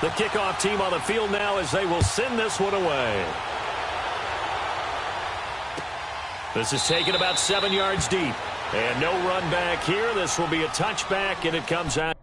The kickoff team on the field now as they will send this one away. This is taken about 7 yards deep. And no run back here. This will be a touchback, and it comes out.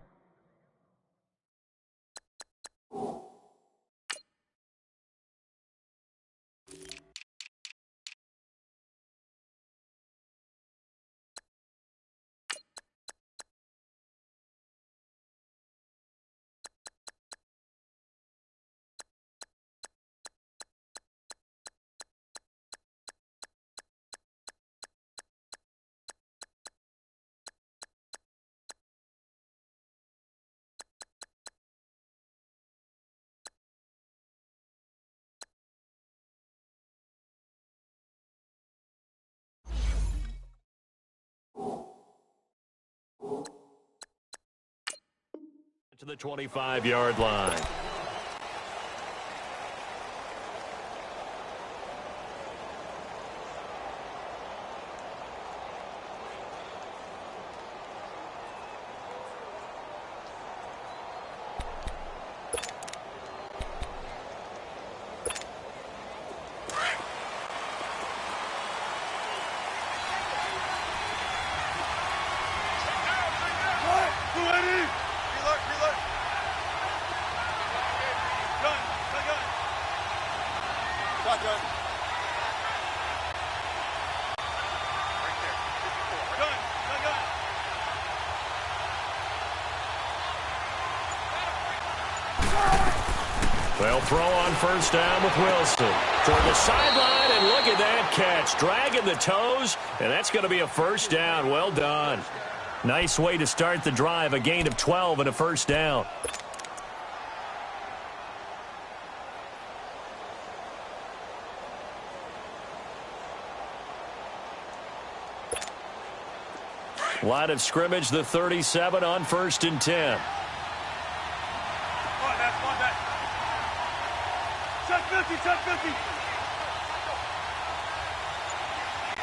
To the 25-yard line. They'll throw on first down with Wilson. Toward the sideline, and look at that catch. Dragging the toes, and that's going to be a first down. Well done. Nice way to start the drive. A gain of 12 and a first down. Line of scrimmage, the 37 on 1st and 10. Check 50, check 50.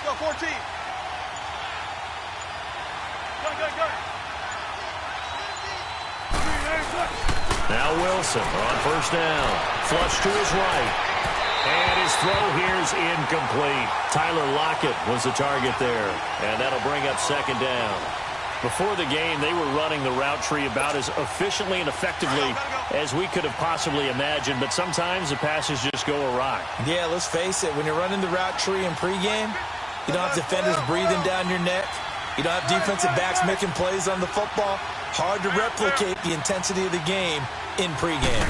Go, 14. Go. Now Wilson on first down. Flush to his right. And his throw here is incomplete. Tyler Lockett was the target there. And that'll bring up second down. Before the game, they were running the route tree about as efficiently and effectively as we could have possibly imagined, but sometimes the passes just go awry. Yeah, let's face it, when you're running the route tree in pregame, you don't have defenders breathing down your neck. You don't have defensive backs making plays on the football. Hard to replicate the intensity of the game in pregame.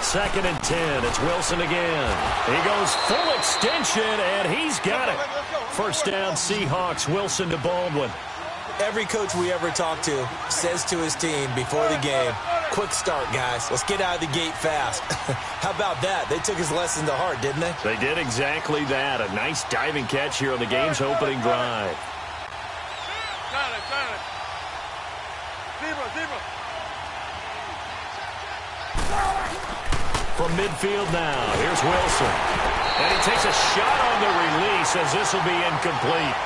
2nd and 10. It's Wilson again. He goes full extension, and he's got it. First down, Seahawks. Wilson to Baldwin. Every coach we ever talk to says to his team before the game, quick start, guys. Let's get out of the gate fast. How about that? They took his lesson to heart, didn't they? They did exactly that. A nice diving catch here on the game's opening drive. Zebra. From midfield now, here's Wilson. And he takes a shot on the release as this will be incomplete.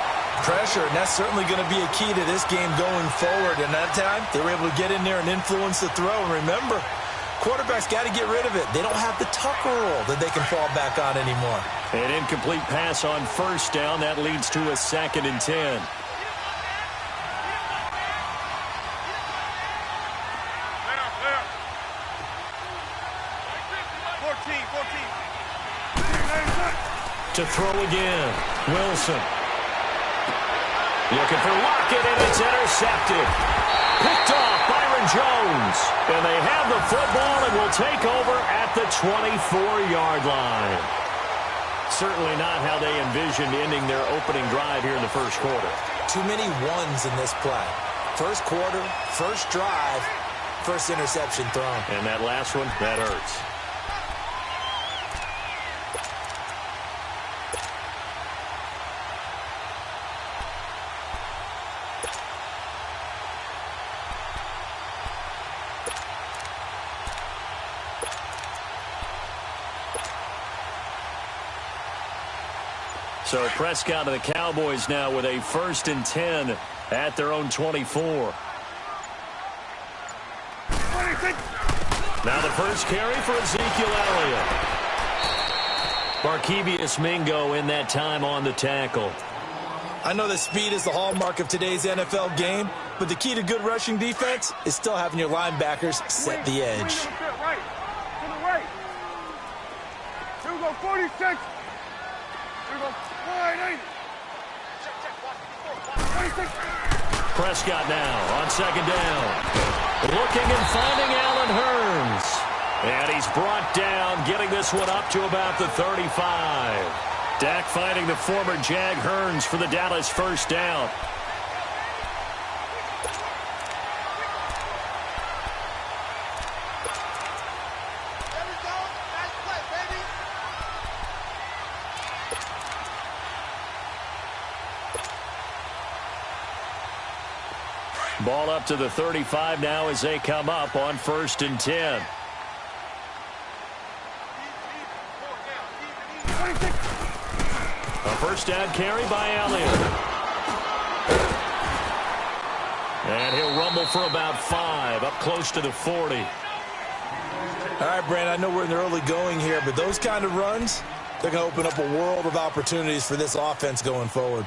Pressure, and that's certainly going to be a key to this game going forward. And that time, they were able to get in there and influence the throw. And remember, quarterbacks got to get rid of it. They don't have the Tucker rule that they can fall back on anymore. An incomplete pass on first down. That leads to a 2nd and 10. To throw again, Wilson. Looking for Lockett, and it's intercepted. Picked off Byron Jones. And they have the football and will take over at the 24-yard line. Certainly not how they envisioned ending their opening drive here in the first quarter. Too many ones in this play. First quarter, first drive, first interception thrown. And that last one, that hurts. So Prescott and the Cowboys now with a 1st and 10 at their own 24. Now the first carry for Ezekiel Elliott. Markevious Mingo in that time on the tackle. I know that speed is the hallmark of today's NFL game, but the key to good rushing defense is still having your linebackers set the edge. Right. To the right. Here we go, 46. Here we go, 180. 26. Prescott now on 2nd down. Looking and finding Allen Hurns. And he's brought down, getting this one up to about the 35. Dak finding the former Jag Hurns for the Dallas 1st down. Ball up to the 35 now as they come up on 1st and 10. A 1st down carry by Elliott. And he'll rumble for about 5, up close to the 40. All right, Brandon, I know we're in the early going here, but those kind of runs, they're going to open up a world of opportunities for this offense going forward.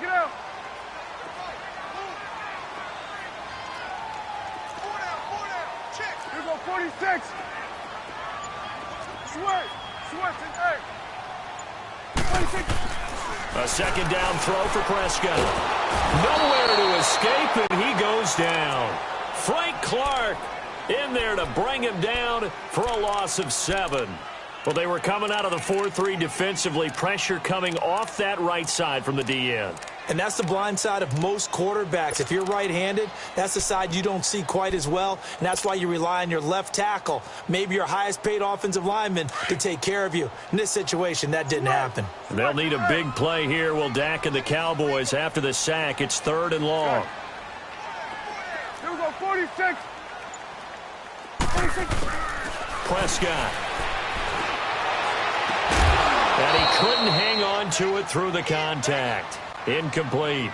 Get out. 46. Sweat and 26. A 2nd down throw for Prescott. Nowhere to escape, and he goes down. Frank Clark in there to bring him down for a loss of 7. Well, they were coming out of the 4-3 defensively. Pressure coming off that right side from the DN. And that's the blind side of most quarterbacks. If you're right-handed, that's the side you don't see quite as well, and that's why you rely on your left tackle, maybe your highest-paid offensive lineman, to take care of you. In this situation, that didn't happen. They'll need a big play here, will Dak and the Cowboys. After the sack, it's 3rd and long. Here we go, 46. 46. Prescott. And he couldn't hang on to it through the contact. Incomplete.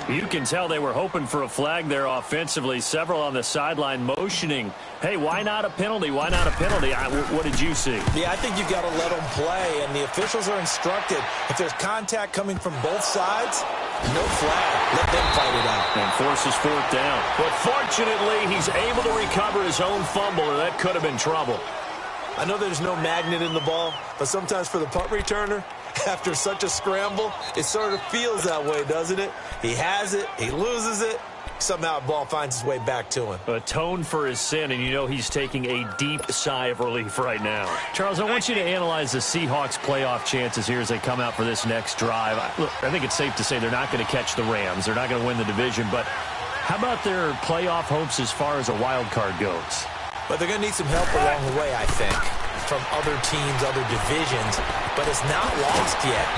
You can tell they were hoping for a flag there offensively. Several on the sideline motioning. Hey, why not a penalty? Why not a penalty? What did you see? Yeah, I think you've got to let them play, and the officials are instructed. If there's contact coming from both sides, no flag. Let them fight it out. And forces 4th down. But fortunately, he's able to recover his own fumble, or that could have been trouble. I know there's no magnet in the ball, but sometimes for the punt returner, after such a scramble, it sort of feels that way, doesn't it? He has it, he loses it, somehow the ball finds its way back to him. Atone for his sin, and you know he's taking a deep sigh of relief right now. Charles, I want you to analyze the Seahawks' playoff chances here as they come out for this next drive. Look, I think it's safe to say they're not going to catch the Rams. They're not going to win the division, but how about their playoff hopes as far as a wild card goes? But they're going to need some help along the way, I think, from other teams, other divisions, but it's not lost yet.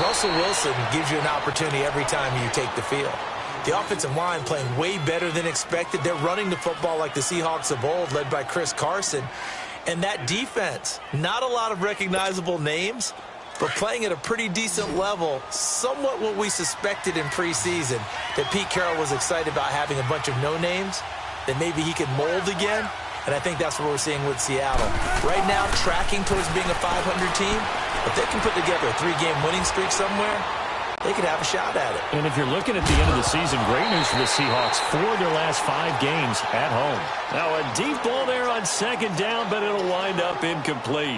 Russell Wilson gives you an opportunity every time you take the field. The offensive line playing way better than expected. They're running the football like the Seahawks of old, led by Chris Carson. And that defense, not a lot of recognizable names, but playing at a pretty decent level, somewhat what we suspected in preseason, that Pete Carroll was excited about having a bunch of no-names, that maybe he could mold again. And I think that's what we're seeing with Seattle. Right now, tracking towards being a 500 team. If they can put together a 3-game winning streak somewhere, they could have a shot at it. And if you're looking at the end of the season, great news for the Seahawks. 4 of their last 5 games at home. Now a deep ball there on 2nd down, but it'll wind up incomplete.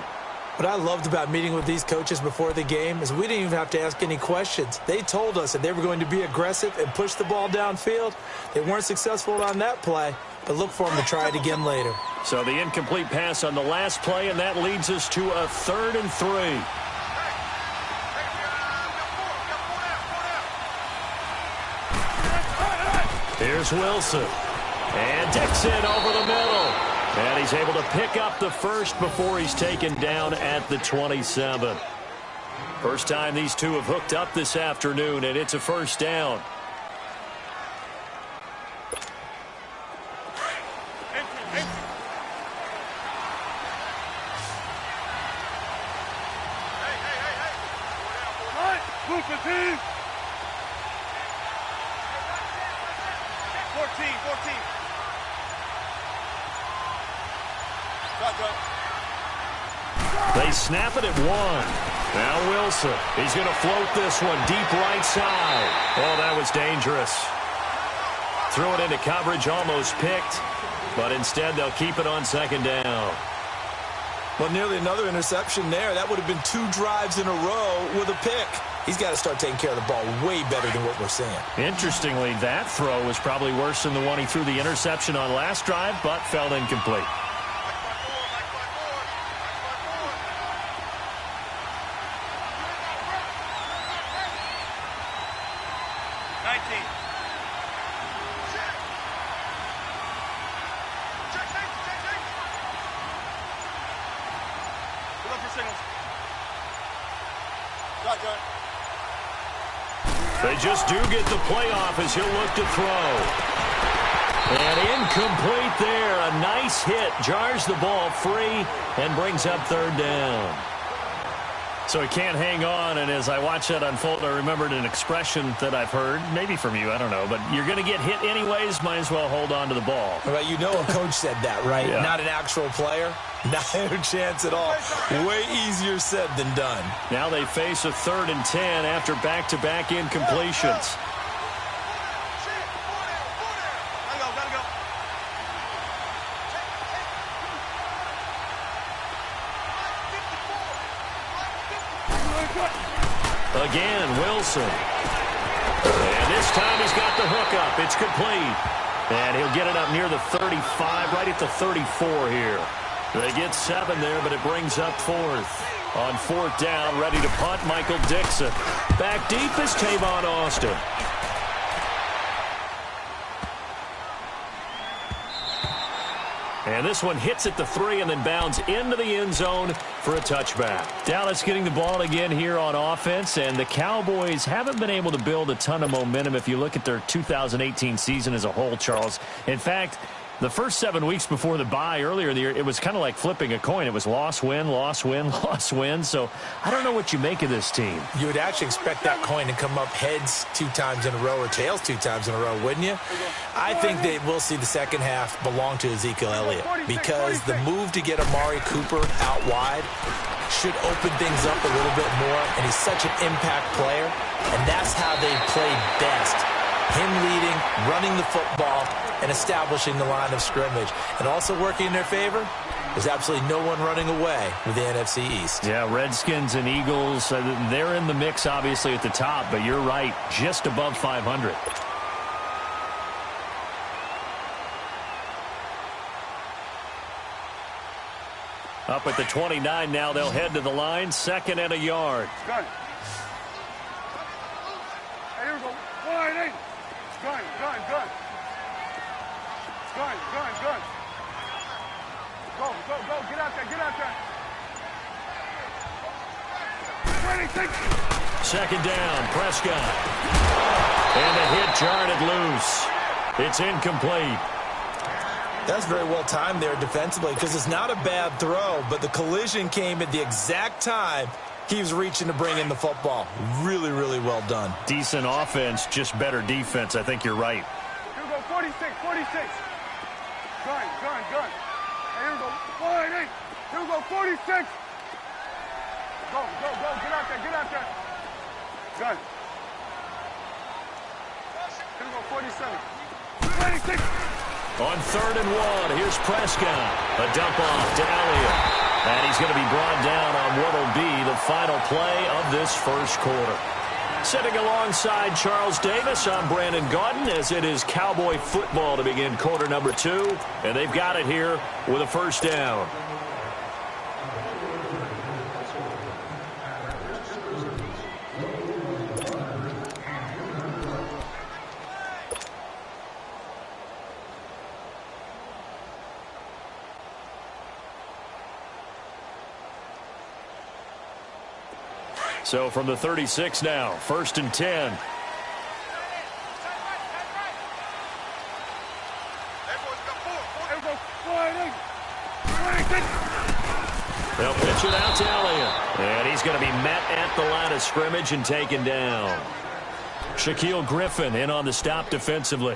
What I loved about meeting with these coaches before the game is we didn't even have to ask any questions. They told us that they were going to be aggressive and push the ball downfield. They weren't successful on that play, but look for them to try it again later. So the incomplete pass on the last play, and that leads us to a 3rd and 3. Here's Wilson. And Dixon over the middle. And he's able to pick up the first before he's taken down at the 27. First time these two have hooked up this afternoon, and it's a 1st down. Lucas, in. 14. They snap it at 1. Now Wilson. He's going to float this one deep right side. Oh, that was dangerous. Threw it into coverage, almost picked. But instead, they'll keep it on second down. Well, nearly another interception there. That would have been 2 drives in a row with a pick. He's got to start taking care of the ball way better than what we're seeing. Interestingly, that throw was probably worse than the one he threw the interception on last drive, but fell incomplete. They just do get the playoff as he'll look to throw. And incomplete there. A nice hit. Jars the ball free and brings up third down. So he can't hang on, and as I watch that unfold, I remembered an expression that I've heard, maybe from you, I don't know, but you're going to get hit anyways, might as well hold on to the ball. Well, you know a coach said that, right? Yeah. Not an actual player. Not a chance at all. Way easier said than done. Now they face a 3rd and 10 after back-to-back incompletions. Again, Wilson. And this time he's got the hook up. It's complete. And he'll get it up near the 35, right at the 34 here. They get 7 there, but it brings up 4th. On 4th down, ready to punt, Michael Dixon. Back deep is Tavon Austin. And this one hits at the 3 and then bounds into the end zone for a touchback. Dallas getting the ball again here on offense, and the Cowboys haven't been able to build a ton of momentum if you look at their 2018 season as a whole, Charles. In fact, the first 7 weeks before the bye earlier in the year, it was kind of like flipping a coin. It was loss, win, loss, win, loss, win. So I don't know what you make of this team. You would actually expect that coin to come up heads 2 times in a row or tails 2 times in a row, wouldn't you? I think that we'll see the second half belong to Ezekiel Elliott because the move to get Amari Cooper out wide should open things up a little bit more, and he's such an impact player, and that's how they played best. Him leading, running the football, and establishing the line of scrimmage. And also working in their favor, there's absolutely no one running away with the NFC East. Yeah, Redskins and Eagles, they're in the mix obviously at the top, but you're right, just above 500. Up at the 29 now, they'll head to the line, 2nd and a yard. Gun. Hey, here we go. Wide eight. Gun. Go. Get out there. 26. 2nd down, Prescott. And the hit jarred it loose. It's incomplete. That's very well timed there defensively because it's not a bad throw, but the collision came at the exact time he was reaching to bring in the football. Really, really well done. Decent offense, just better defense. I think you're right. Here we go, 46. Gun. Hey, here we go, wide eight. Here we go, 46. Go. Get out there. Gun. Here we go, 47. 26. On 3rd and 1, here's Prescott. A dump off to Elliott. And he's going to be brought down on what will be the final play of this first quarter. Sitting alongside Charles Davis, I'm Brandon Gaudin, as it is Cowboy football to begin quarter number 2. And they've got it here with a first down. So from the 36 now, 1st and 10. They'll pitch it out to Elliott. And he's going to be met at the line of scrimmage and taken down. Shaquille Griffin in on the stop defensively.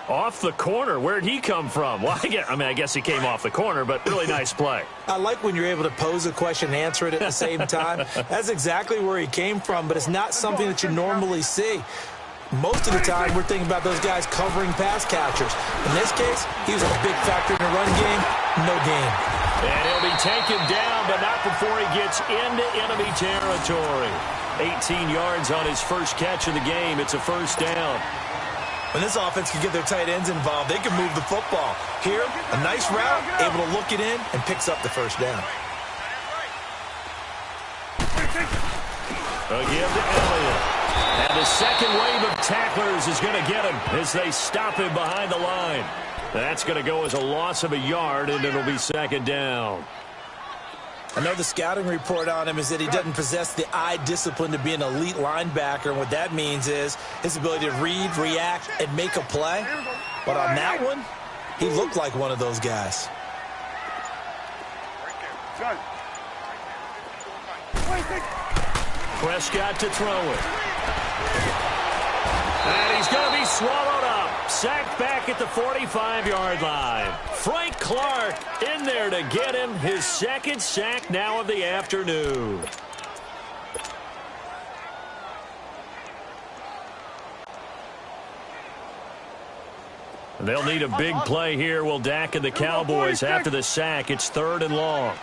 Off the corner. Where'd he come from? Well, I guess he came off the corner, but really nice play. I like when you're able to pose a question and answer it at the same time. That's exactly where he came from, but it's not something that you normally see. Most of the time, we're thinking about those guys covering pass catchers. In this case, he was a big factor in the run game. No gain. And he'll be taken down, but not before he gets into enemy territory. 18 yards on his first catch of the game. It's a first down. When this offense can get their tight ends involved, they can move the football. Here, a nice route, able to look it in, and picks up the first down. A give to Elliott. And the second wave of tacklers is going to get him as they stop him behind the line. That's going to go as a loss of a yard, and it'll be second down. I know the scouting report on him is that he doesn't possess the eye discipline to be an elite linebacker, and what that means is his ability to read, react, and make a play. But on that one, he looked like one of those guys. Prescott to throw it. And he's going to be swallowed up. Sacked back at the 45-yard line. Frank Clark in there to get him his second sack now of the afternoon. They'll need a big play here. Will Dak and the Cowboys after the sack. It's 3rd and long.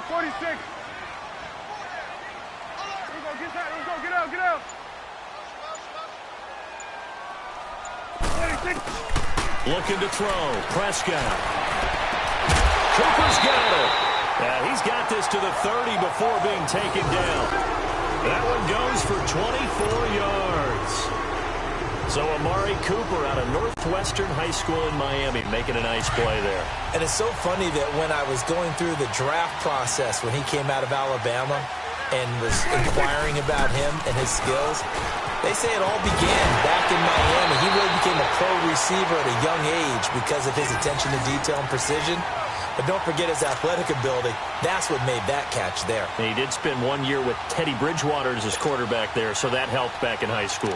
46. Here we go, get out, get out. 46. Looking to throw. Prescott. Cooper's got it. He's got this to the 30 before being taken down. That one goes for 24 yards. So Amari Cooper out of Northwestern High School in Miami making a nice play there. And it's so funny that when I was going through the draft process when he came out of Alabama and was inquiring about him and his skills, they say it all began back in Miami. He really became a pro receiver at a young age because of his attention to detail and precision. But don't forget his athletic ability. That's what made that catch there. And he did spend 1 year with Teddy Bridgewater as his quarterback there, so that helped back in high school.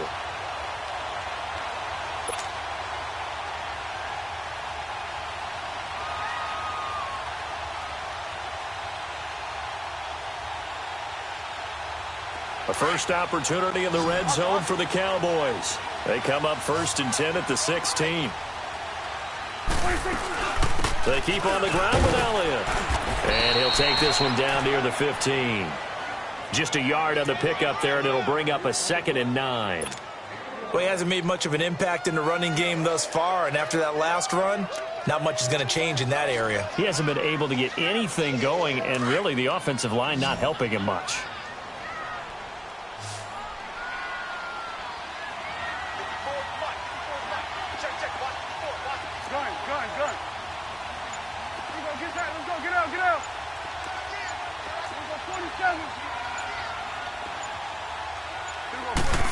A first opportunity in the red zone for the Cowboys. They come up 1st and 10 at the 16. They keep on the ground with Elliott. And he'll take this one down near the 15. Just a yard on the pickup there, and it'll bring up a 2nd and 9. Well, he hasn't made much of an impact in the running game thus far, and after that last run, not much is going to change in that area. He hasn't been able to get anything going, and really the offensive line not helping him much.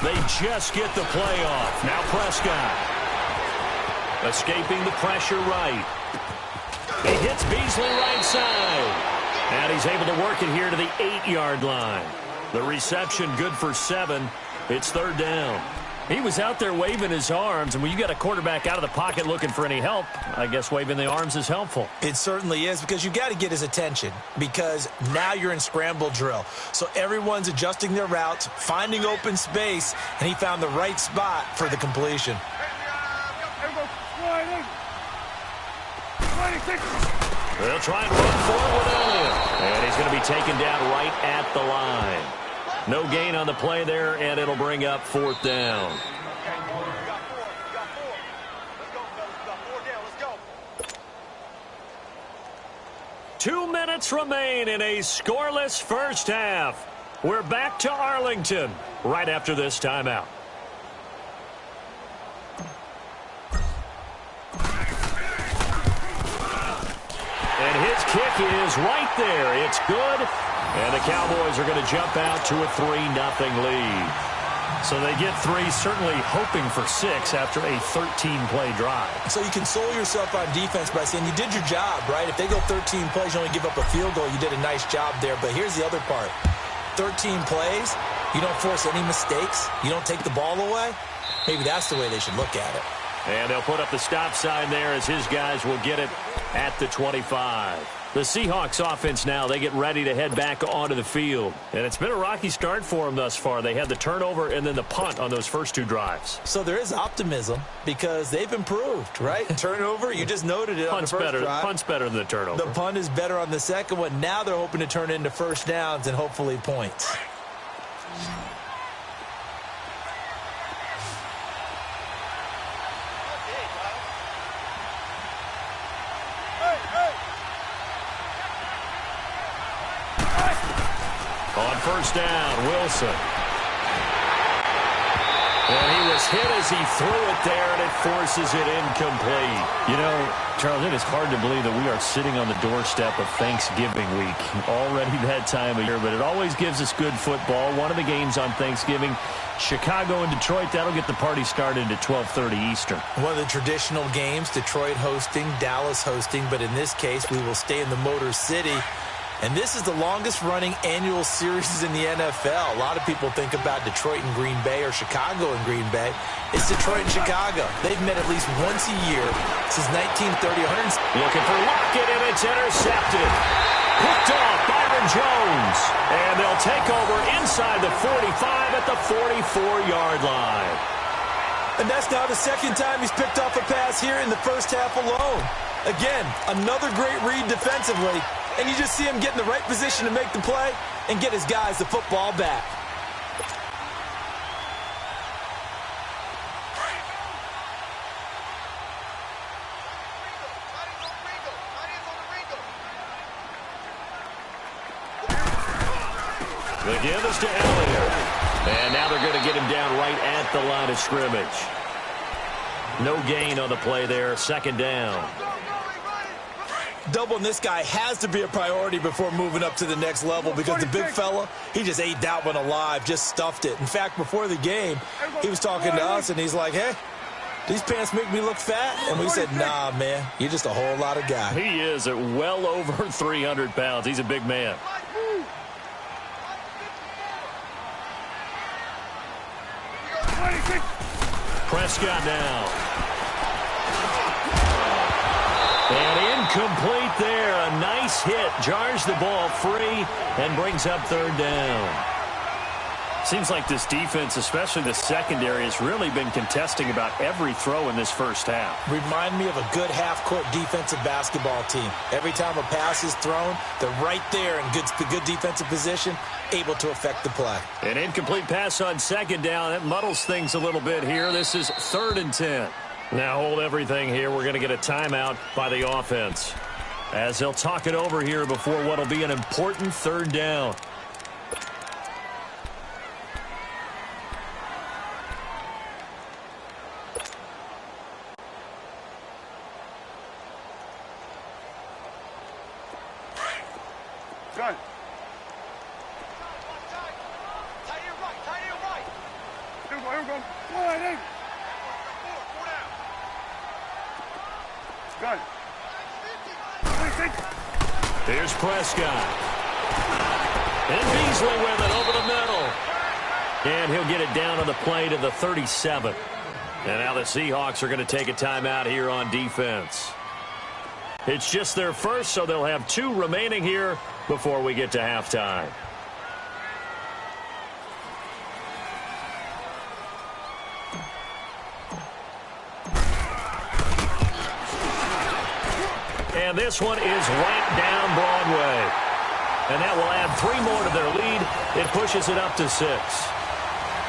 They just get the play off. Now Prescott. Escaping the pressure right. He hits Beasley right side. And he's able to work it here to the 8-yard line. The reception good for 7. It's 3rd down. He was out there waving his arms, and when you got a quarterback out of the pocket looking for any help, I guess waving the arms is helpful. It certainly is, because you got to get his attention, because now you're in scramble drill. So everyone's adjusting their routes, finding open space, and he found the right spot for the completion. They'll try and run forward with Elliott. And he's going to be taken down right at the line. No gain on the play there, and it'll bring up 4th down. Two minutes remain in a scoreless first half. We're back to Arlington right after this timeout. And his kick is right there. It's good. And the Cowboys are going to jump out to a 3-0 lead. So they get 3, certainly hoping for 6 after a 13-play drive. So you console yourself on defense by saying you did your job, right? If they go 13 plays, you only give up a field goal, you did a nice job there. But here's the other part. 13 plays, you don't force any mistakes, you don't take the ball away. Maybe that's the way they should look at it. And they'll put up the stop sign there as his guys will get it at the 25. The Seahawks offense now, they get ready to head back onto the field. And it's been a rocky start for them thus far. They had the turnover and then the punt on those first 2 drives. So there is optimism because they've improved, right? Turnover, you just noted it on the first drive. Punt's better than the turnover. The punt is better on the second one. Now they're hoping to turn it into first downs and hopefully points. On first down, Wilson. And he was hit as he threw it there, and it forces it incomplete. You know, Charles, it is hard to believe that we are sitting on the doorstep of Thanksgiving week. Already that time of year, but it always gives us good football. One of the games on Thanksgiving, Chicago and Detroit, that'll get the party started at 12:30 Eastern. One of the traditional games, Detroit hosting, Dallas hosting, but in this case, we will stay in the Motor City. And this is the longest-running annual series in the NFL. A lot of people think about Detroit and Green Bay or Chicago and Green Bay. It's Detroit and Chicago. They've met at least once a year since 1930. Looking for Lockett, and it's intercepted. Picked off Byron Jones. And they'll take over inside the 45 at the 44-yard line. And that's now the second time he's picked off a pass here in the first half alone. Again, another great read defensively. And you just see him get in the right position to make the play and get his guys the football back. The give is to Elliott. And now they're going to get him down right at the line of scrimmage. No gain on the play there. Second down. Doubling this guy has to be a priority before moving up to the next level because the big fella, he just ate that one alive, just stuffed it. In fact, before the game, he was talking to us, and he's like, hey, these pants make me look fat? And we said, nah, man, you're just a whole lot of guy. He is at well over 300 pounds. He's a big man. Prescott now. And incomplete there. A nice hit. Jars the ball free and brings up third down. Seems like this defense, especially the secondary, has really been contesting about every throw in this first half. Remind me of a good half-court defensive basketball team. Every time a pass is thrown, they're right there in good defensive position, able to affect the play. An incomplete pass on second down. That muddles things a little bit here. This is 3rd and 10. Now hold everything here. We're going to get a timeout by the offense as they'll talk it over here before what will be an important third down. Gun. Here we go. Wide eight. Gun. Here's Prescott. And Beasley with it over the middle. And he'll get it down on the play to the 37. And now the Seahawks are going to take a timeout here on defense. It's just their first, so they'll have 2 remaining here before we get to halftime. And this one is right down Broadway. And that will add 3 more to their lead. It pushes it up to 6.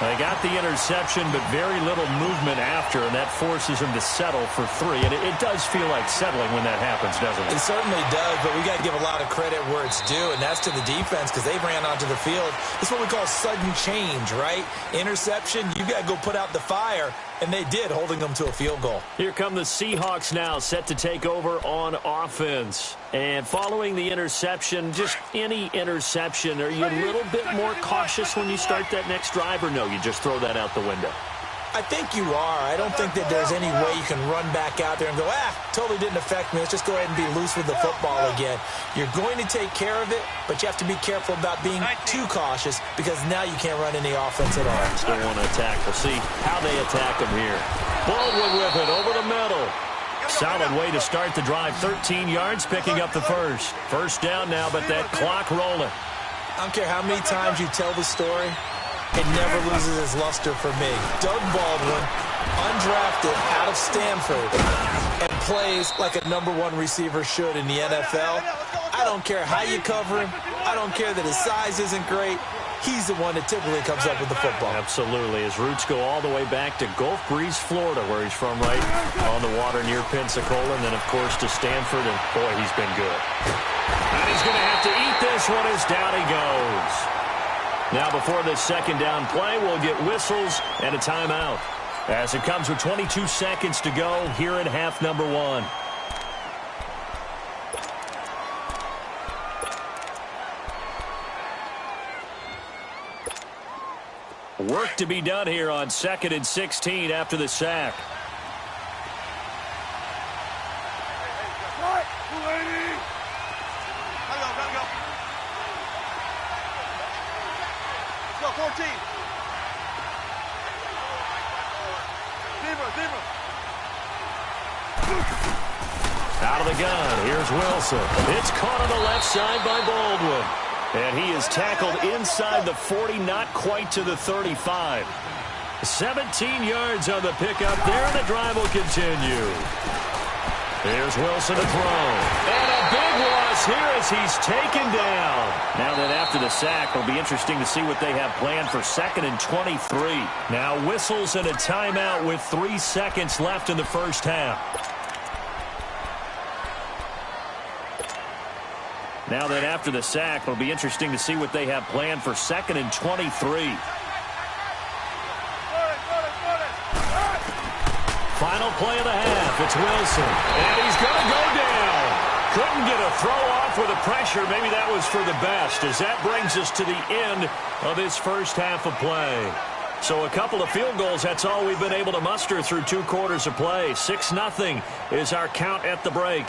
They got the interception, but very little movement after, and that forces them to settle for 3. And it does feel like settling when that happens, doesn't it? It certainly does, but we got to give a lot of credit where it's due, and that's to the defense because they ran onto the field. It's what we call sudden change, right? Interception, you got to go put out the fire, and they did, holding them to a field goal. Here come the Seahawks now, set to take over on offense. And following the interception, just any interception, are you a little bit more cautious when you start that next drive, or no, you just throw that out the window? I think you are. I don't think that there's any way you can run back out there and go, totally didn't affect me. Let's just go ahead and be loose with the football again. You're going to take care of it, but you have to be careful about being too cautious because now you can't run any offense at all. Still want to attack. We'll see how they attack him here. Baldwin with it over the middle. Solid way to start the drive. 13 yards, picking up the first. First down now, but that clock rolling. I don't care how many times you tell the story, it never loses its luster for me. Doug Baldwin, undrafted out of Stanford, and plays like a #1 receiver should in the NFL. I don't care how you cover him. I don't care that his size isn't great. He's the one that typically comes up with the football. Absolutely. His roots go all the way back to Gulf Breeze, Florida, where he's from, right on the water near Pensacola, and then, of course, to Stanford, and, boy, he's been good. And he's going to have to eat this one as down he goes. Now, before this second down play, we'll get whistles and a timeout, as it comes with 22 seconds to go here in half number 1. Work to be done here on 2nd and 16 after the sack. Go, 14. Out of the gun, here's Wilson. It's caught on the left side by Baldwin. And he is tackled inside the 40, not quite to the 35. 17 yards on the pickup there, and the drive will continue. Here's Wilson to throw. And a big loss here as he's taken down. Now that after the sack, it'll be interesting to see what they have planned for 2nd and 23. Now whistles and a timeout with 3 seconds left in the first half. Now that after the sack, it'll be interesting to see what they have planned for 2nd and 23. Final play of the half. It's Wilson. And he's going to go down. Couldn't get a throw off with the pressure. Maybe that was for the best, as that brings us to the end of this first half of play. So a couple of field goals, that's all we've been able to muster through 2 quarters of play. 6-0 is our count at the break.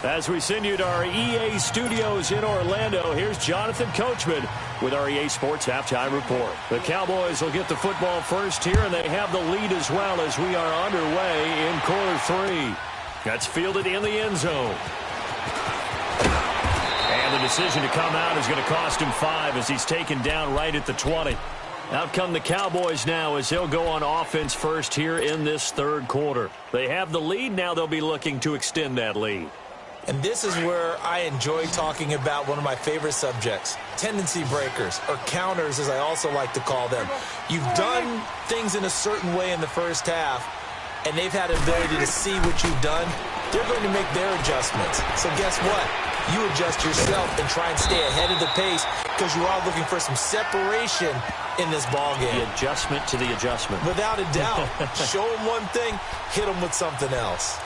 As we send you to our EA studios in Orlando, here's Jonathan Coachman with our EA Sports Halftime Report. The Cowboys will get the football first here, and they have the lead as well as we are underway in quarter 3. That's fielded in the end zone. And the decision to come out is going to cost him 5 as he's taken down right at the 20. Out come the Cowboys now as they'll go on offense first here in this 3rd quarter. They have the lead. Now they'll be looking to extend that lead. And this is where I enjoy talking about one of my favorite subjects, tendency breakers, or counters as I also like to call them. You've done things in a certain way in the first half, and they've had the ability to see what you've done. They're going to make their adjustments. So guess what? You adjust yourself and try and stay ahead of the pace because you are looking for some separation in this ballgame. The adjustment to the adjustment. Without a doubt. Show them one thing, hit them with something else.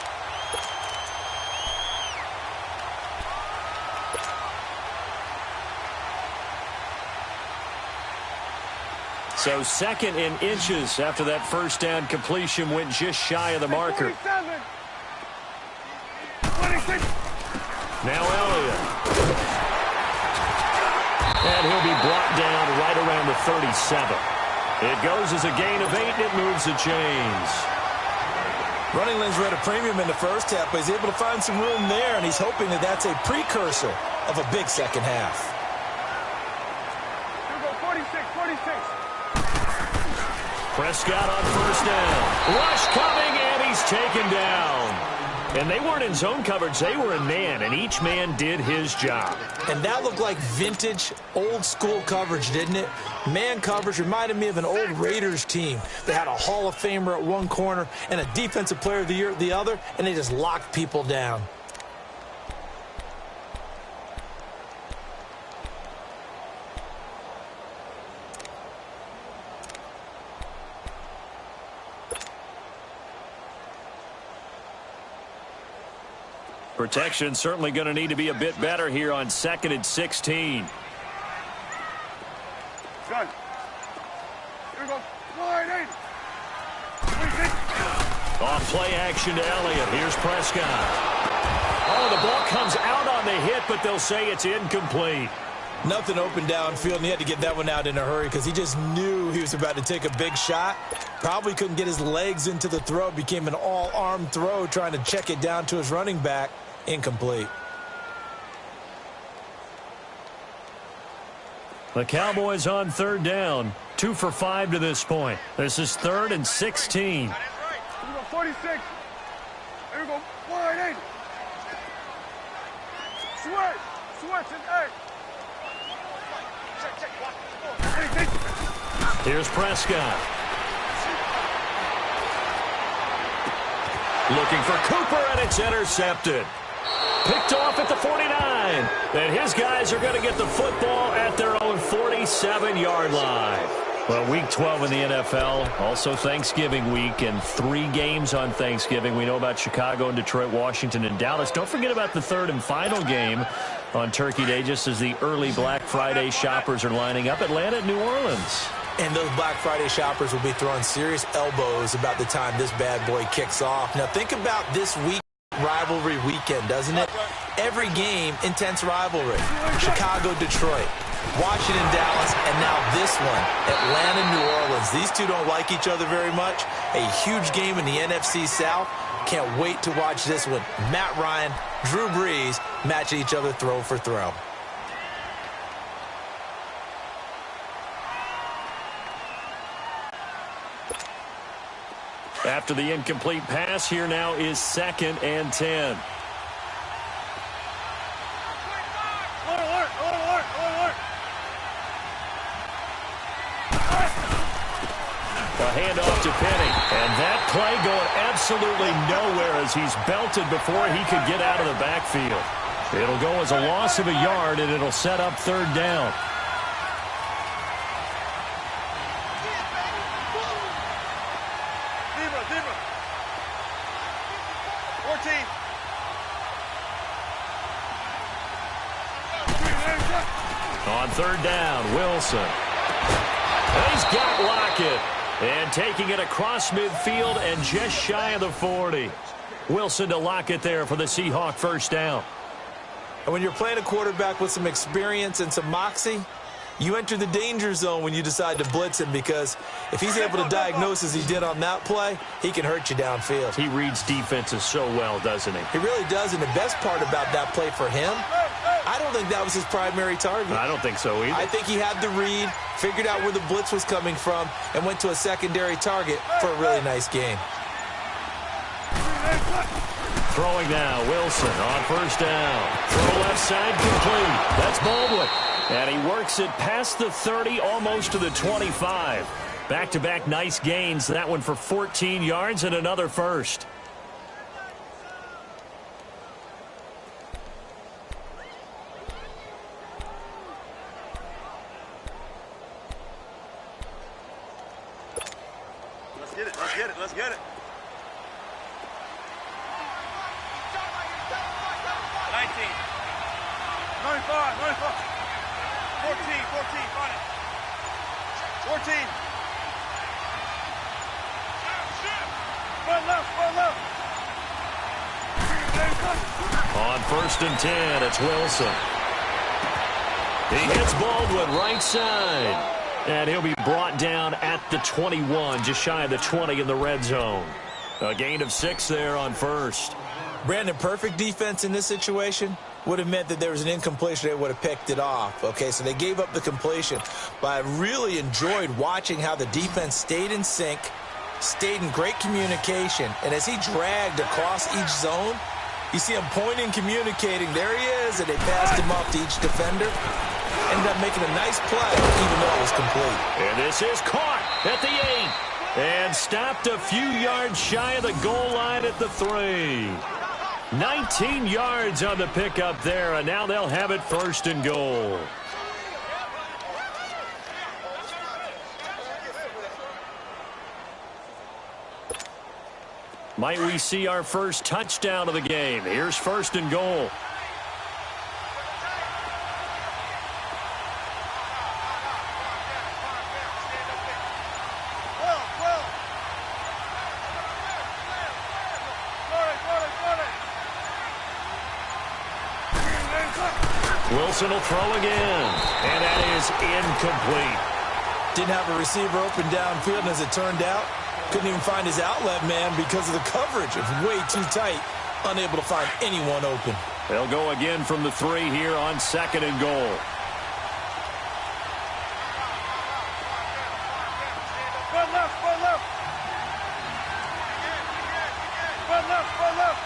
So 2nd and inches after that first down completion went just shy of the marker. 26. Now Elliott. And he'll be brought down right around the 37. It goes as a gain of 8, and it moves the chains. Running lanes were at a premium in the first half, but he's able to find some room there, and he's hoping that that's a precursor of a big second half. Here we go, 46, 46. Prescott on first down. Rush coming, and he's taken down. And they weren't in zone coverage. They were in man, and each man did his job. And that looked like vintage, old-school coverage, didn't it? Man coverage reminded me of an old Raiders team. They had a Hall of Famer at one corner and a Defensive Player of the Year at the other, and they just locked people down. Protection certainly going to need to be a bit better here on 2nd and 16. Gun. Here we go. Wide 8. Off play action to Elliott. Here's Prescott. Oh, the ball comes out on the hit, but they'll say it's incomplete. Nothing open downfield, and he had to get that one out in a hurry because he just knew he was about to take a big shot. Probably couldn't get his legs into the throw. Became an all-arm throw trying to check it down to his running back. Incomplete. The Cowboys on 3rd down. 2 for 5 to this point. This is 3rd and 16. Here we go. 46. Here we go. Wide 8. Switch and 8. Here's Prescott. Looking for Cooper, and it's intercepted. Picked off at the 49. And his guys are going to get the football at their own 47-yard line. Well, Week 12 in the NFL, also Thanksgiving week, and 3 games on Thanksgiving. We know about Chicago and Detroit, Washington, and Dallas. Don't forget about the 3rd and final game on Turkey Day, just as the early Black Friday shoppers are lining up. Atlanta at New Orleans. And those Black Friday shoppers will be throwing serious elbows about the time this bad boy kicks off. Now, think about this week. Rivalry weekend, doesn't it? Every game, intense rivalry. Chicago, Detroit, Washington, Dallas, and now this one, Atlanta, New Orleans. These two don't like each other very much. A huge game in the NFC South. Can't wait to watch this one. Matt Ryan, Drew Brees match each other throw for throw. After the incomplete pass, here now is 2nd and 10. A handoff to Penny. And that play going absolutely nowhere as he's belted before he could get out of the backfield. It'll go as a loss of a yard, and it'll set up 3rd down. On 3rd down, Wilson. He's got Lockett. And taking it across midfield and just shy of the 40. Wilson to Lockett there for the Seahawk 1st down. And when you're playing a quarterback with some experience and some moxie, you enter the danger zone when you decide to blitz him, because if he's able to diagnose as he did on that play, he can hurt you downfield. He reads defenses so well, doesn't he? He really does, and the best part about that play for him, I don't think that was his primary target. I don't think so either. I think he had the read, figured out where the blitz was coming from, and went to a secondary target for a really nice gain. Throwing now, Wilson on 1st down. Throw left side complete. That's Baldwin. And he works it past the 30, almost to the 25. Back-to-back nice gains. That one for 14 yards and another first. Let's get it. Let's get it. Let's get it. 19. 95. 95. 14, 14, find it. 14. Front left. On 1st and 10, it's Wilson. He hits Baldwin right side. And he'll be brought down at the 21, just shy of the 20 in the red zone. A gain of 6 there on 1st. Brandon, perfect defense in this situation would have meant that there was an incompletion. They would have picked it off. Okay, so they gave up the completion. But I really enjoyed watching how the defense stayed in sync, stayed in great communication. And as he dragged across each zone, you see him pointing, communicating. There he is, and they passed him off to each defender. Ended up making a nice play, even though it was complete. And this is caught at the 8. And stopped a few yards shy of the goal line at the 3. 19 yards on the pickup there, and now they'll have it 1st and goal. Might we see our first touchdown of the game? Here's 1st and goal. Wilson will throw again, and that is incomplete. Didn't have a receiver open downfield, and as it turned out, couldn't even find his outlet man because of the coverage. It was way too tight, unable to find anyone open. They'll go again from the 3 here on 2nd and goal. Front left, front left. Front left, front left.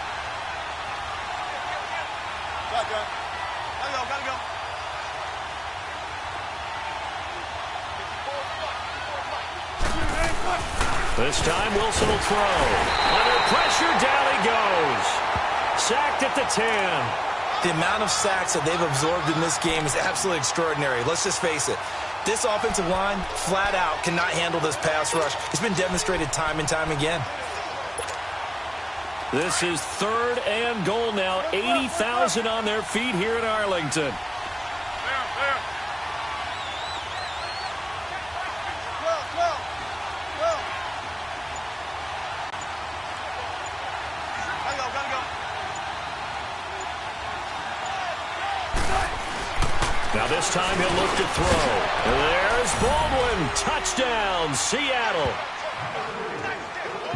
Got that. Gotta go. This time Wilson will throw. Under pressure, down he goes. Sacked at the 10. The amount of sacks that they've absorbed in this game is absolutely extraordinary. Let's just face it. This offensive line, flat out, cannot handle this pass rush. It's been demonstrated time and time again. This is 3rd and goal now. 80,000 on their feet here in Arlington. Now this time he'll look to throw. There's Baldwin. Touchdown, Seattle.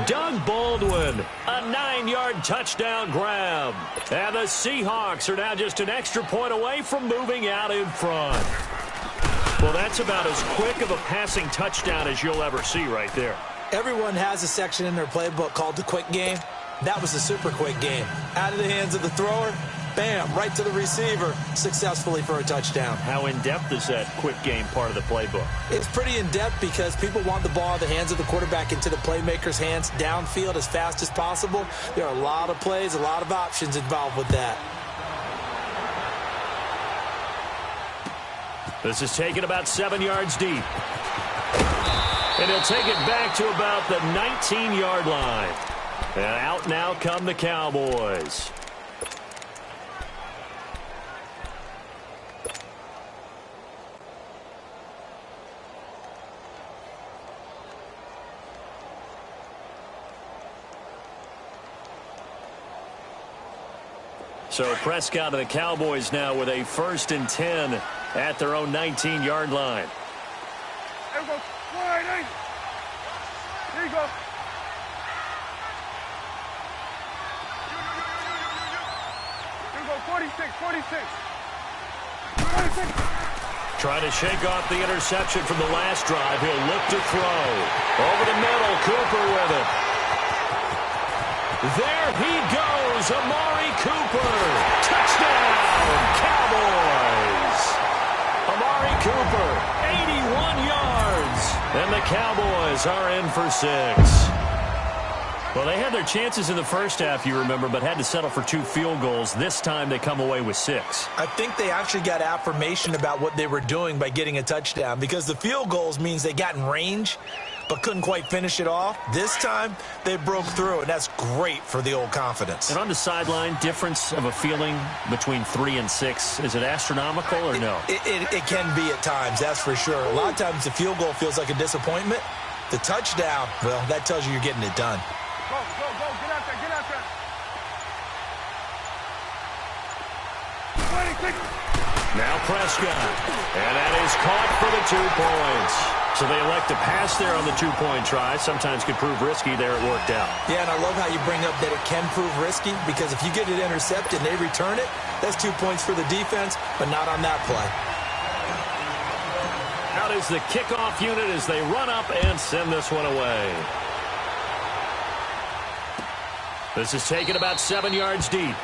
Doug Baldwin, a 9-yard touchdown grab. And the Seahawks are now just an extra point away from moving out in front. Well, that's about as quick of a passing touchdown as you'll ever see right there. Everyone has a section in their playbook called the quick game. That was a super quick game. Out of the hands of the thrower, bam, right to the receiver, successfully for a touchdown. How in-depth is that quick game part of the playbook? It's pretty in-depth because people want the ball in the hands of the quarterback into the playmaker's hands downfield as fast as possible. There are a lot of plays, a lot of options involved with that. This is taken about 7 yards deep. And he'll take it back to about the 19-yard line. And out now come the Cowboys. So Prescott and the Cowboys now with a 1st and 10 at their own 19-yard line. There we go. Wide eight. Here you go. Here we go. 46, 46. 46. Trying to shake off the interception from the last drive. He'll look to throw. Over the middle, Cooper with it. There he goes, Amari Cooper. Touchdown, Cowboys. Amari Cooper, 81 yards. And the Cowboys are in for 6. Well, they had their chances in the first half, you remember, but had to settle for 2 field goals. This time they come away with 6. I think they actually got affirmation about what they were doing by getting a touchdown because the field goals means they got in range but couldn't quite finish it off. This time, they broke through, and that's great for the old confidence. And on the sideline, difference of a feeling between 3 and 6, is it astronomical or no? It can be at times, that's for sure. A lot of times the field goal feels like a disappointment. The touchdown, well, that tells you you're getting it done. Go, go, go. Get out there, get out there. 26. Now Prescott. And that is caught for the 2 points. So they elect to pass there on the 2-point try. Sometimes could prove risky. There it worked out. Yeah, and I love how you bring up that it can prove risky because if you get it intercepted and they return it, that's 2 points for the defense, but not on that play. Out is the kickoff unit as they run up and send this one away. This is taken about 7 yards deep.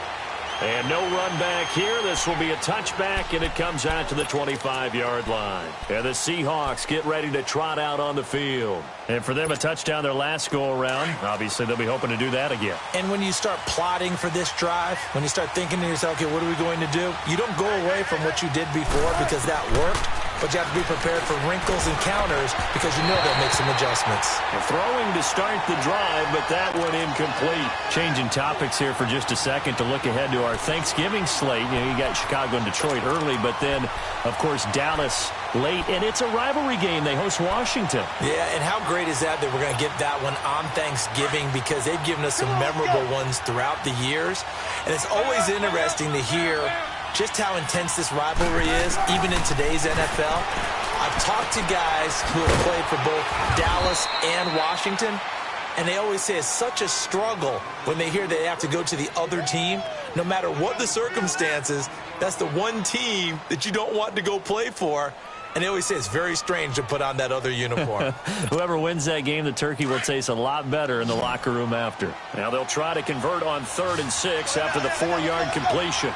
And no run back here. This will be a touchback, and it comes out to the 25-yard line. And the Seahawks get ready to trot out on the field. And for them, a touchdown their last go-around. Obviously, they'll be hoping to do that again. And when you start plotting for this drive, when you start thinking to yourself, okay, what are we going to do? You don't go away from what you did before because that worked. but you have to be prepared for wrinkles and counters because you know they'll make some adjustments. Throwing to start the drive, but that one incomplete. Changing topics here for just a second to look ahead to our Thanksgiving slate. You got Chicago and Detroit early, but then, of course, Dallas late, and it's a rivalry game. They host Washington. Yeah, and how great is that we're going to get that one on Thanksgiving because they've given us some memorable ones throughout the years. And it's always interesting to hear just how intense this rivalry is, even in today's NFL. I've talked to guys who have played for both Dallas and Washington, and they always say it's such a struggle when they hear they have to go to the other team. No matter what the circumstances, that's the one team that you don't want to go play for. And they always say it's very strange to put on that other uniform. Whoever wins that game, the turkey will taste a lot better in the locker room after. Now they'll try to convert on 3rd and 6 after the 4-yard completion.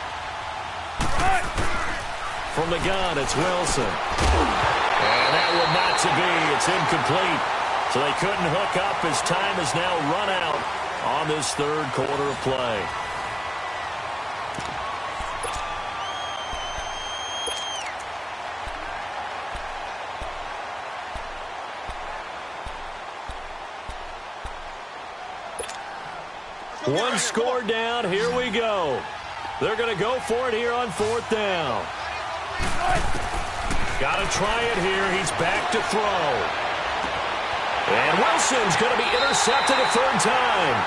From the gun, it's Wilson. And that one not to be. It's incomplete. So they couldn't hook up as time has now run out on this 3rd quarter of play. One score down. Here we go. They're going to go for it here on 4th down. Got to try it here. He's back to throw. And Wilson's going to be intercepted a 3rd time.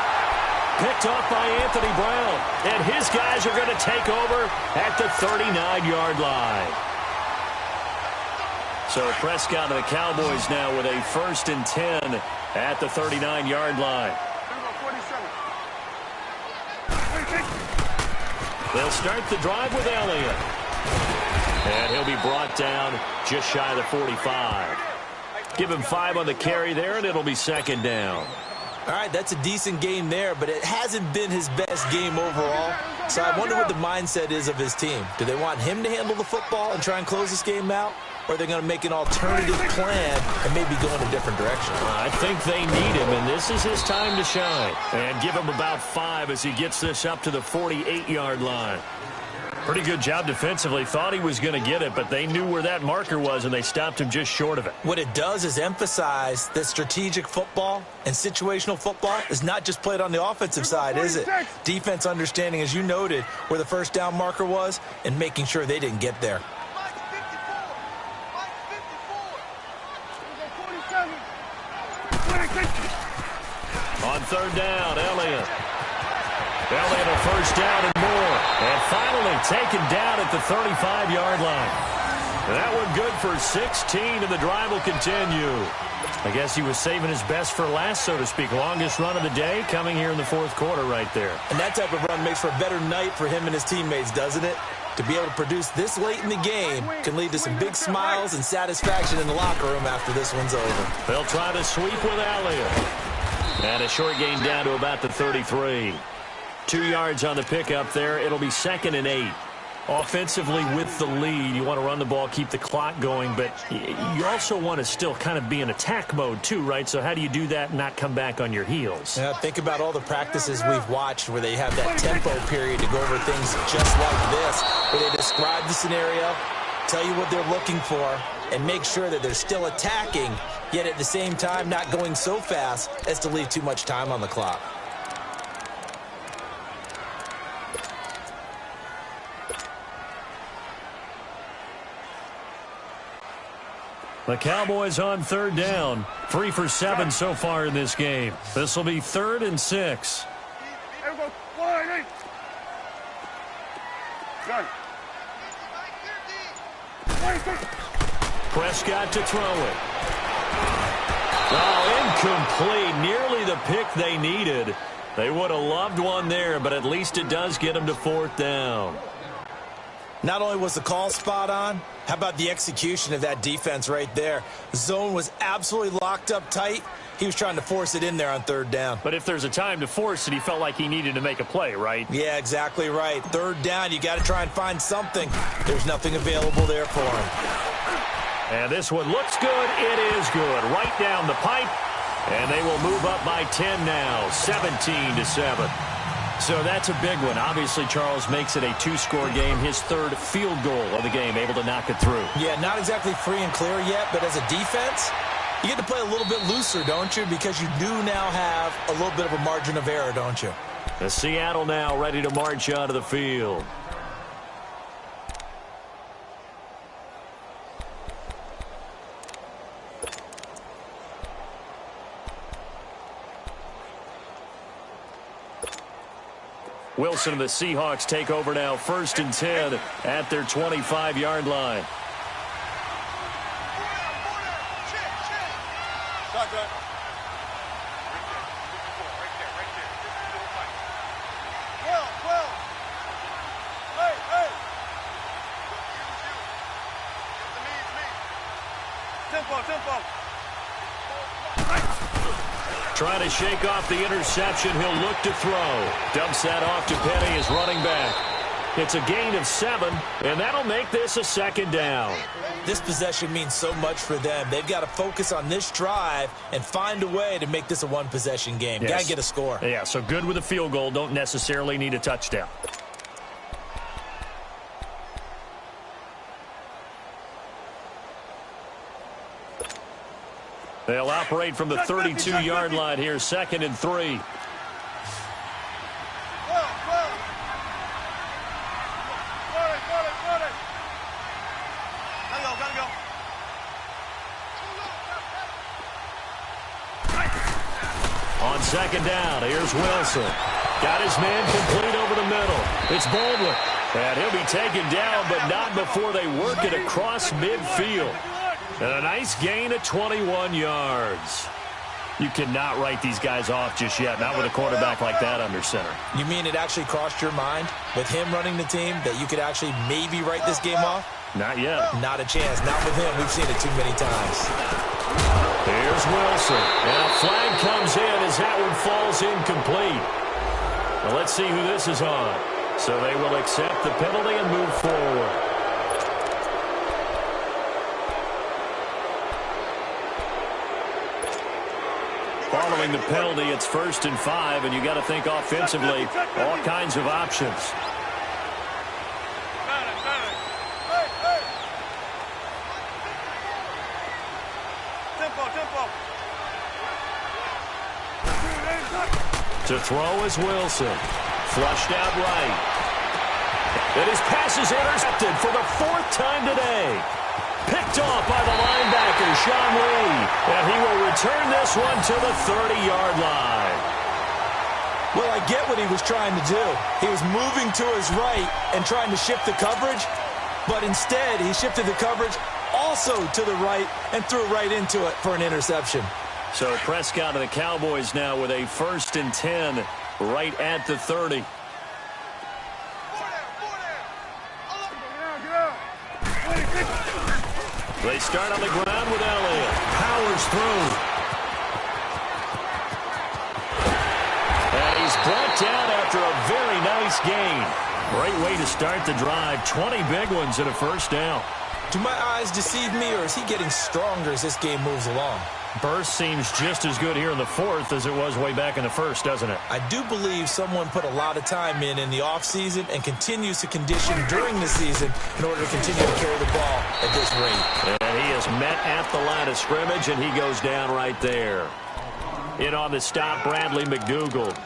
Picked off by Anthony Brown. And his guys are going to take over at the 39-yard line. So Prescott and the Cowboys now with a 1st and 10 at the 39-yard line. They'll start the drive with Elliott. And he'll be brought down just shy of the 45. Give him 5 on the carry there, and it'll be 2nd down. All right, that's a decent game there, but it hasn't been his best game overall. So I wonder what the mindset is of his team. Do they want him to handle the football and try and close this game out? Or are they going to make an alternative plan and maybe go in a different direction? I think they need him, and this is his time to shine. And give him about 5 as he gets this up to the 48-yard line. Pretty good job defensively. Thought he was going to get it, but they knew where that marker was, and they stopped him just short of it. What it does is emphasize that strategic football and situational football is not just played on the offensive side, is it? Defense understanding, as you noted, where the 1st down marker was and making sure they didn't get there. On 3rd down, Elliott. Elliott a 1st down and more. And finally taken down at the 35-yard line. And that one good for 16, and the drive will continue. I guess he was saving his best for last, so to speak. Longest run of the day coming here in the 4th quarter right there. And that type of run makes for a better night for him and his teammates, doesn't it? To be able to produce this late in the game can lead to some big smiles and satisfaction in the locker room after this one's over. They'll try to sweep with Elliott. And a short gain down to about the 33. 2 yards on the pickup there. It'll be 2nd and 8. Offensively with the lead, you want to run the ball, keep the clock going, but you also want to still kind of be in attack mode too, right? So how do you do that and not come back on your heels? Yeah, think about all the practices we've watched where they have that tempo period to go over things just like this, where they describe the scenario, tell you what they're looking for, and make sure that they're still attacking, yet at the same time not going so fast as to leave too much time on the clock. The Cowboys on 3rd down. 3 for 7 so far in this game. This will be 3rd and 6. There we go. 1, 8. Gun. Prescott to throw it. Oh, incomplete. Nearly the pick they needed. They would have loved one there, but at least it does get them to 4th down. Not only was the call spot on, how about the execution of that defense right there? The zone was absolutely locked up tight. He was trying to force it in there on 3rd down. But if there's a time to force it, he felt like he needed to make a play, right? Yeah, exactly right. 3rd down, you got to try and find something. There's nothing available there for him. And this one looks good. It is good. Right down the pipe. And they will move up by 10 now, 17-7. So that's a big one. Obviously, Charles makes it a two-score game. His third field goal of the game, able to knock it through. Yeah, not exactly free and clear yet, but as a defense, you get to play a little bit looser, don't you? Because you do now have a little bit of a margin of error, don't you? The Seattle now ready to march onto the field. Wilson and the Seahawks take over now, 1st and 10 at their 25-yard line. Trying to shake off the interception. He'll look to throw. Dumps that off to Penny as running back. It's a gain of 7, and that'll make this a 2nd down. This possession means so much for them. They've got to focus on this drive and find a way to make this a one-possession game. Yes. Got to get a score. Yeah, so good with a field goal. Don't necessarily need a touchdown. They'll operate from the 32-yard line here, 2nd and 3. On 2nd down, here's Wilson. Got his man complete over the middle. It's Baldwin. And he'll be taken down, but not before they work it across midfield. And a nice gain of 21 yards. You cannot write these guys off just yet, not with a quarterback like that under center. You mean it actually crossed your mind with him running the team that you could actually maybe write this game off? Not yet. Not a chance. Not with him. We've seen it too many times. Here's Wilson. And a flag comes in as that one falls incomplete. Well, let's see who this is on. So they will accept the penalty and move forward. Following the penalty, it's 1st and 5, and you got to think offensively, all kinds of options. To throw is Wilson. Flushed out right. And his pass is intercepted for the 4th time today. Picked off by the linebacker, Sean Lee. And he will return this one to the 30-yard line. Well, I get what he was trying to do. He was moving to his right and trying to shift the coverage. But instead, he shifted the coverage also to the right and threw right into it for an interception. So Prescott and the Cowboys now with a 1st and 10 right at the 30. They start on the ground with Elliott. Powers through. And he's brought down after a very nice gain. Great way to start the drive. 20 big ones and a 1st down. Do my eyes deceive me, or is he getting stronger as this game moves along? Burst seems just as good here in the 4th as it was way back in the 1st, doesn't it? I do believe someone put a lot of time in the offseason and continues to condition during the season in order to continue to carry the ball at this rate. And he is met at the line of scrimmage, and he goes down right there. In on the stop, Bradley McDougald.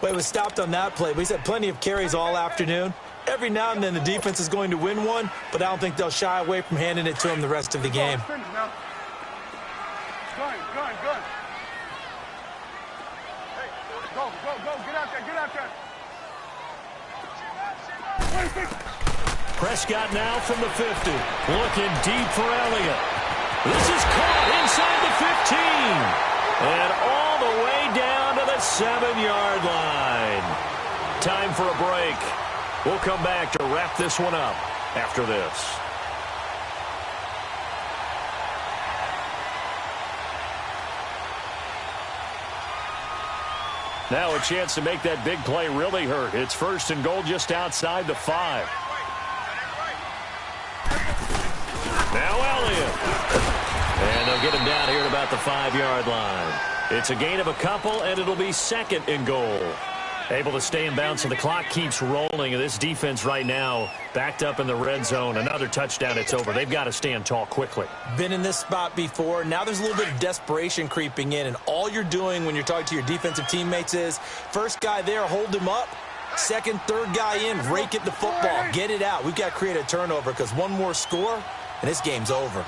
Well, he was stopped on that play, but he's had plenty of carries all afternoon. Every now and then the defense is going to win one, but I don't think they'll shy away from handing it to him the rest of the game. Gun. Hey, go, get out there. Prescott now from the 50. Looking deep for Elliott. This is caught inside the 15. And all the way down to the 7-yard line. Time for a break. We'll come back to wrap this one up after this. Now a chance to make that big play really hurt. It's 1st and goal just outside the 5. Now Elliott. And they'll get him down here at about the 5-yard line. It's a gain of a couple, and it'll be 2nd and goal. Able to stay in bounds, so the clock keeps rolling. And this defense right now backed up in the red zone. Another touchdown, it's over. They've got to stand tall quickly. Been in this spot before. Now there's a little bit of desperation creeping in, and all you're doing when you're talking to your defensive teammates is first guy there, hold him up. Second, third guy in, rake at the football. Get it out. We've got to create a turnover because one more score, and this game's over.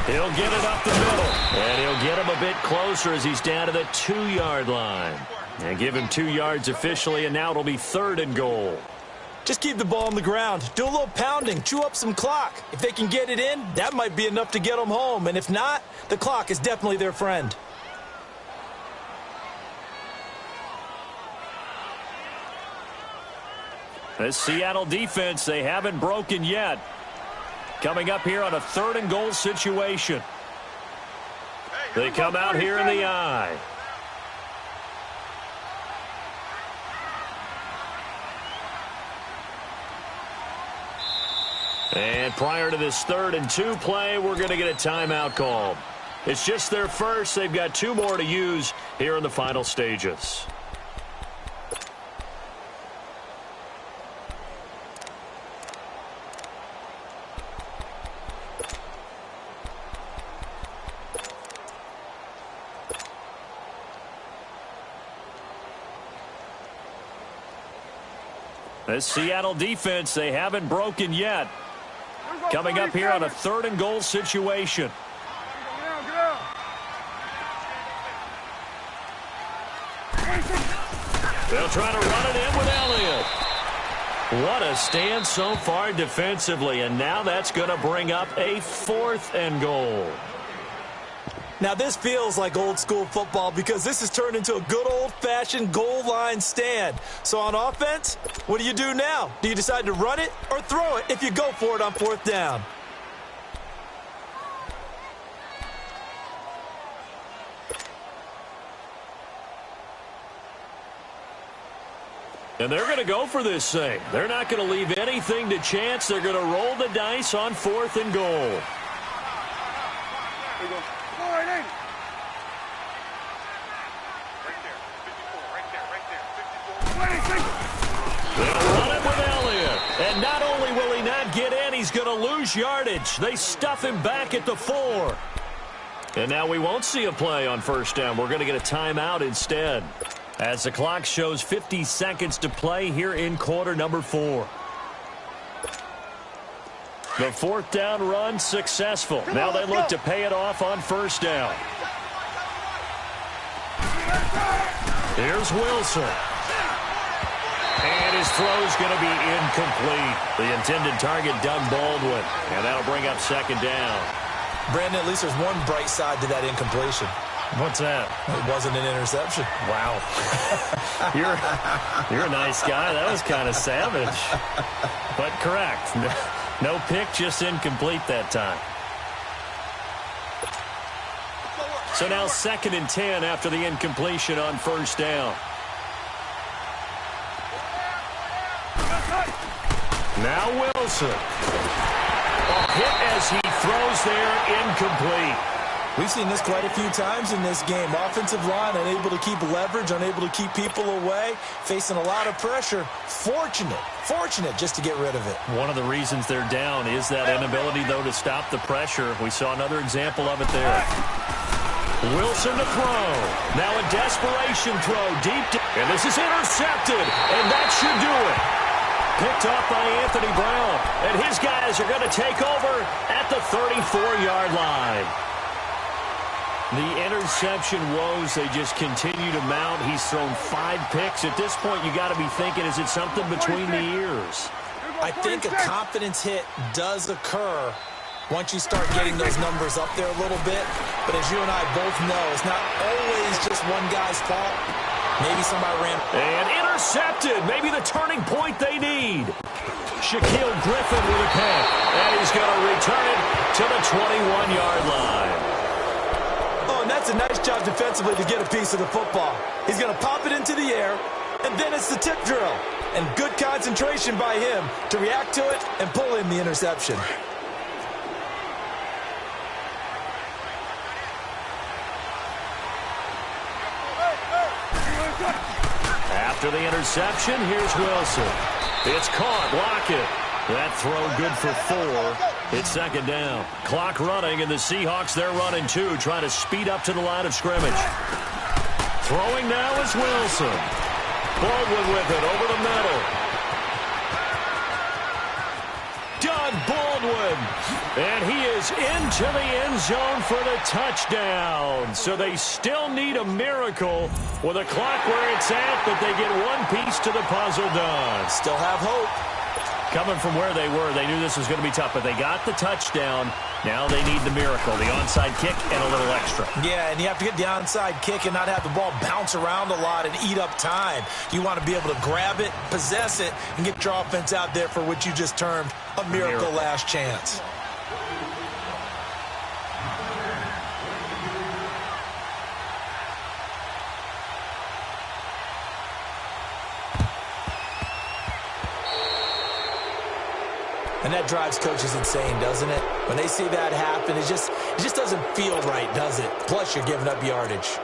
He'll get it up the middle, and he'll get him a bit closer as he's down to the 2-yard line. And give him 2 yards officially, and now it'll be 3rd and goal. Just keep the ball on the ground. Do a little pounding. Chew up some clock. If they can get it in, that might be enough to get them home. And if not, the clock is definitely their friend. This Seattle defense, they haven't broken yet. Coming up here on a 3rd and goal situation. They come out here in the I. And prior to this 3rd and 2 play, we're going to get a timeout called. It's just their first. They've got 2 more to use here in the final stages. This Seattle defense, they haven't broken yet. Coming up here on a 3rd and goal situation. They'll try to run it in with Elliott. What a stand so far defensively, and now that's going to bring up a 4th and goal. Now, this feels like old-school football because this has turned into a good old-fashioned goal line stand. So on offense, what do you do now? Do you decide to run it or throw it if you go for it on 4th down? And they're going to go for this thing. They're not going to leave anything to chance. They're going to roll the dice on 4th and goal. There you go. They'll run it with Elliott. And not only will he not get in, he's going to lose yardage. They stuff him back at the 4. And now we won't see a play on 1st down. We're going to get a timeout instead. As the clock shows 50 seconds to play here in quarter number 4. The 4th down run successful. Now they look to pay it off on 1st down. Here's Wilson. And his throw's going to be incomplete. The intended target, Doug Baldwin. And that'll bring up 2nd down. Brandon, at least there's one bright side to that incompletion. What's that? It wasn't an interception. Wow. You're a nice guy. That was kind of savage. But correct. No pick, just incomplete that time. So now 2nd and 10 after the incompletion on 1st down. Now Wilson. A hit as he throws there, incomplete. We've seen this quite a few times in this game. Offensive line unable to keep leverage, unable to keep people away, facing a lot of pressure. Fortunate just to get rid of it. One of the reasons they're down is that inability, though, to stop the pressure. We saw another example of it there. Wilson to throw. Now a desperation throw deep. And this is intercepted. And that should do it. Picked off by Anthony Brown. And his guys are going to take over at the 34-yard line. The interception woes, they just continue to mount. He's thrown 5 picks. At this point, you got to be thinking, is it something between the ears? I think a confidence hit does occur once you start getting those numbers up there a little bit. But as you and I both know, it's not always just one guy's fault. Maybe somebody ran. And intercepted. Maybe the turning point they need. Shaquille Griffin with a pick. And he's going to return it to the 21-yard line. And that's a nice job defensively to get a piece of the football. He's going to pop it into the air, and then it's the tip drill. And good concentration by him to react to it and pull in the interception. After the interception, here's Wilson. It's caught. Lockett. That throw good for 4. It's second down. Clock running, and the Seahawks, they're running too, trying to speed up to the line of scrimmage. Throwing now is Wilson. Baldwin with it over the middle. Doug Baldwin. And he is into the end zone for the touchdown. So they still need a miracle with a clock where it's at, but they get one piece to the puzzle done. Still have hope. Coming from where they were, they knew this was going to be tough, but they got the touchdown. Now they need the miracle, the onside kick and a little extra. Yeah, and you have to get the onside kick and not have the ball bounce around a lot and eat up time. You want to be able to grab it, possess it, and get your offense out there for what you just termed a miracle last chance. And that drives coaches insane, doesn't it? When they see that happen, it just doesn't feel right, does it? Plus, you're giving up yardage.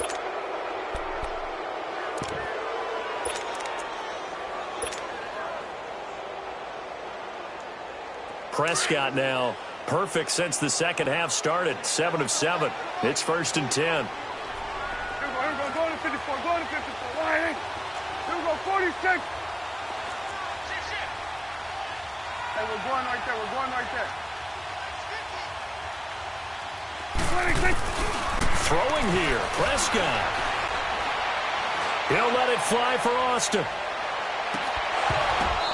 Prescott now perfect since the second half started. 7 of 7. It's 1st and 10. Here we go, go to 54, go to 54. Line. Here we go, 46. Hey, we're going right there. We're going right there. 26. Throwing here, Prescott. He'll let it fly for Austin.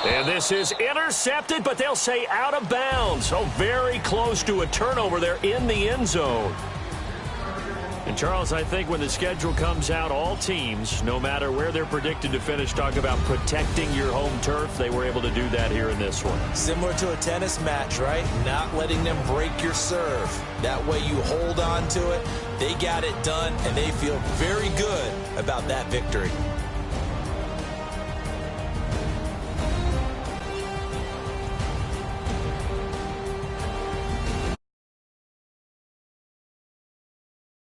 And this is intercepted, but they'll say out of bounds. So very close to a turnover there in the end zone. And, Charles, I think when the schedule comes out, all teams, no matter where they're predicted to finish, talk about protecting your home turf. They were able to do that here in this one. Similar to a tennis match, right? Not letting them break your serve. That way you hold on to it. They got it done, and they feel very good about that victory.